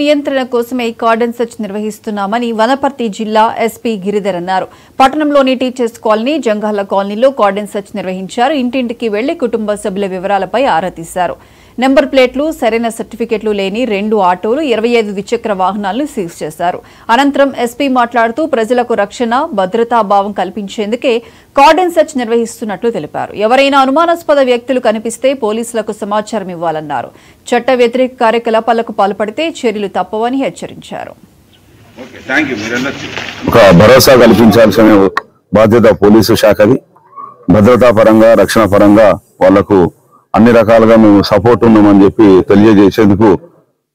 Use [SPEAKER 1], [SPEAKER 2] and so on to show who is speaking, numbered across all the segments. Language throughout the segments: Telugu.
[SPEAKER 1] నియంత్రణ కోసమే కార్డన్ సెర్చ్ నిర్వహిస్తున్నామని వనపర్తి జిల్లా ఎస్పీ గిరిధర్ అన్నారు. పట్టణంలోని టీచర్స్ కాలనీ, జంగాల కాలనీలో కార్డన్ సెర్చ్ నిర్వహించారు. ఇంటింటికి వెళ్లి కుటుంబ సభ్యుల వివరాలపై ఆరా తీశారు. నెంబర్ ప్లేట్లు, సరైన సర్టిఫికెట్లు లేని 2 ఆటోలు, 25 ద్విచక్ర వాహనాలను సీజ్ చేశారు. అనంతరం ఎస్పీ మాట్లాడుతూ ప్రజలకు రక్షణ, భద్రతా భావం కల్పించేందుకే కార్డన్ సెర్చ్ నిర్వహిస్తున్నట్లు తెలిపారు. ఎవరైనా అనుమానాస్పద వ్యక్తులు కనిపిస్తే పోలీసులకు సమాచారం ఇవ్వాలన్నారు. చట్ట వ్యతిరేక కార్యకలాపాలకు పాల్పడితే చర్యలు తప్పవని హెచ్చరించారు.
[SPEAKER 2] భరోసా కల్పించాల్సిన బాధ్యత పోలీసు శాఖది. భద్రతా పరంగా, రక్షణ పరంగా వాళ్లకు అన్ని రకాలుగా మేము సపోర్ట్ ఉన్నామని చెప్పి తెలియజేసేందుకు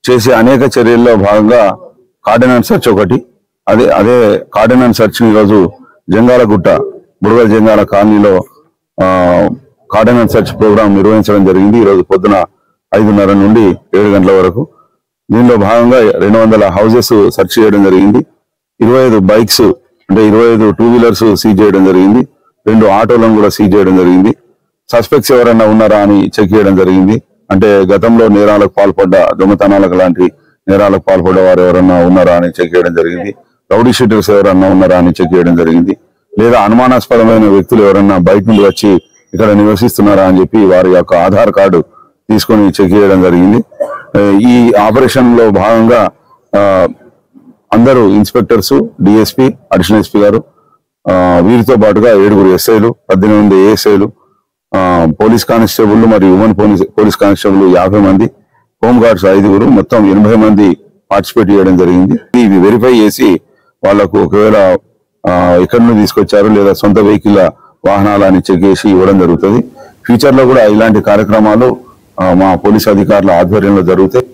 [SPEAKER 2] చేసే అనేక చర్యల్లో భాగంగా కార్డినెన్స్ సెర్చ్ ఒకటి. అదే కార్డినెన్స్ సెర్చ్ ఈరోజు జంగాలగుట్ట, బుడగల జంగాల కాలనీలో కార్డినెన్స్ సెర్చ్ ప్రోగ్రాం నిర్వహించడం జరిగింది. ఈరోజు పొద్దున 5:30 నుండి 7 గంటల వరకు. దీనిలో భాగంగా 200 హౌసెస్ సెర్చ్ చేయడం జరిగింది. 25 బైక్స్ అంటే 25 2 వీలర్స్ సీజ్ చేయడం జరిగింది. 2 ఆటోలను కూడా సీజ్ చేయడం జరిగింది. సస్పెక్ట్స్ ఎవరైనా ఉన్నారా అని చెక్ చేయడం జరిగింది. అంటే గతంలో నేరాలకు పాల్పడ్డ, దొంగతనాలకు లాంటి నేరాలకు పాల్పడ్డ వారు ఎవరన్నా ఉన్నారా అని చెక్ చేయడం జరిగింది. రౌడీ షీటర్స్ ఎవరన్నా ఉన్నారా అని చెక్ చేయడం జరిగింది. లేదా అనుమానాస్పదమైన వ్యక్తులు ఎవరన్నా బయట నుండి వచ్చి ఇక్కడ నివసిస్తున్నారా అని చెప్పి వారి యొక్క ఆధార్ కార్డు తీసుకొని చెక్ చేయడం జరిగింది. ఈ ఆపరేషన్ లో భాగంగా అందరూ ఇన్స్పెక్టర్స్, డిఎస్పీ, అడిషనల్ ఎస్పీ గారు, వీరితో పాటుగా 7 ఎస్ఐలు, 18 ఏఎస్ఐలు, పోలీస్ కానిస్టేబుల్ మరియు ఉమెన్ పోలీస్ కానిస్టేబుల్ 50 మంది, హోమ్ గార్డ్స్ 5, మొత్తం 80 మంది పార్టిసిపేట్ చేయడం జరిగింది. ఇవి వెరిఫై చేసి వాళ్లకు ఒకవేళ ఎక్కడి నుండి తీసుకొచ్చారు లేదా సొంత వెహికల్ వాహనాలని చెక్ చేసి ఇవ్వడం జరుగుతుంది. ఫ్యూచర్ లో కూడా ఇలాంటి కార్యక్రమాలు మా పోలీస్ అధికారుల ఆధ్వర్యంలో జరుగుతాయి.